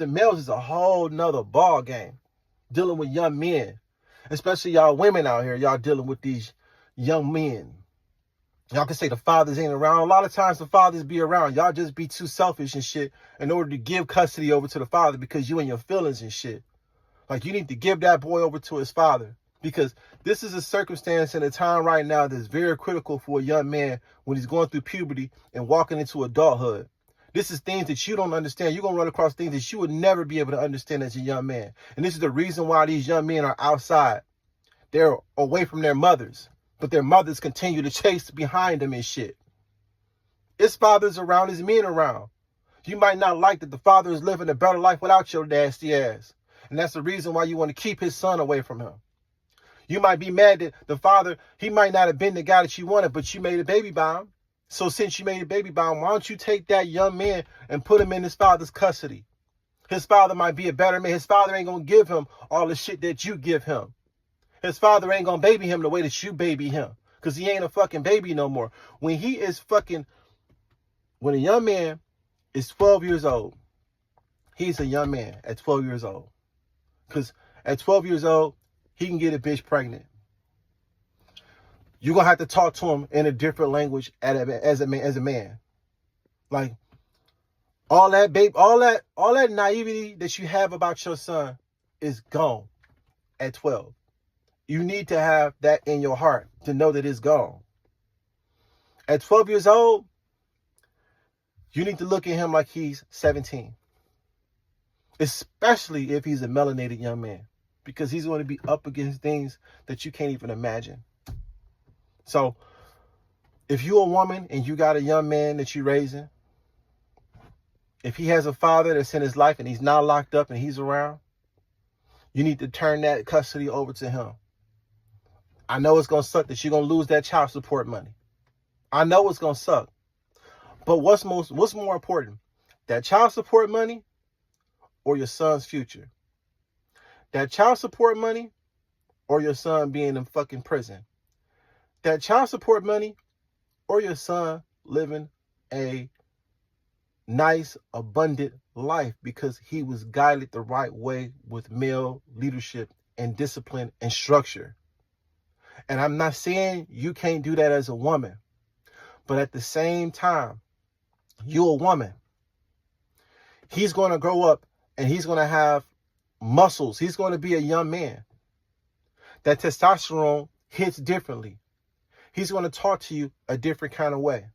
The males is a whole nother ball game dealing with young men, especially y'all women out here. Y'all dealing with these young men. Y'all can say the fathers ain't around. A lot of times the fathers be around. Y'all just be too selfish and shit in order to give custody over to the father because you and your feelings and shit. Like, you need to give that boy over to his father, because this is a circumstance and a time right now that's very critical for a young man when he's going through puberty and walking into adulthood. This is things that you don't understand. You're going to run across things that you would never be able to understand as a young man. And this is the reason why these young men are outside. They're away from their mothers, but their mothers continue to chase behind them and shit. His father's around, his men around. You might not like that the father is living a better life without your nasty ass. And that's the reason why you want to keep his son away from him. You might be mad that the father, he might not have been the guy that you wanted, but you made a baby by him. So since you made a baby by him, why don't you take that young man and put him in his father's custody? His father might be a better man. His father ain't going to give him all the shit that you give him. His father ain't going to baby him the way that you baby him, because he ain't a fucking baby no more. When a young man is 12 years old, he's a young man at 12 years old. Because at 12 years old, he can get a bitch pregnant. You're going to have to talk to him in a different language as a man. Like, all that naivety that you have about your son is gone at 12. You need to have that in your heart to know that it's gone. At 12 years old, you need to look at him like he's 17. Especially if he's a melanated young man, because he's going to be up against things that you can't even imagine. So if you're a woman and you got a young man that you're raising, if he has a father that's in his life and he's not locked up and he's around, you need to turn that custody over to him. I know it's going to suck that you're going to lose that child support money. I know it's going to suck. But what's more important? That child support money or your son's future? That child support money or your son being in fucking prison? That child support money or your son living a nice, abundant life because he was guided the right way with male leadership and discipline and structure? And I'm not saying you can't do that as a woman, but at the same time, you're a woman. He's going to grow up and he's going to have muscles. He's going to be a young man. That testosterone hits differently. He's going to talk to you a different kind of way.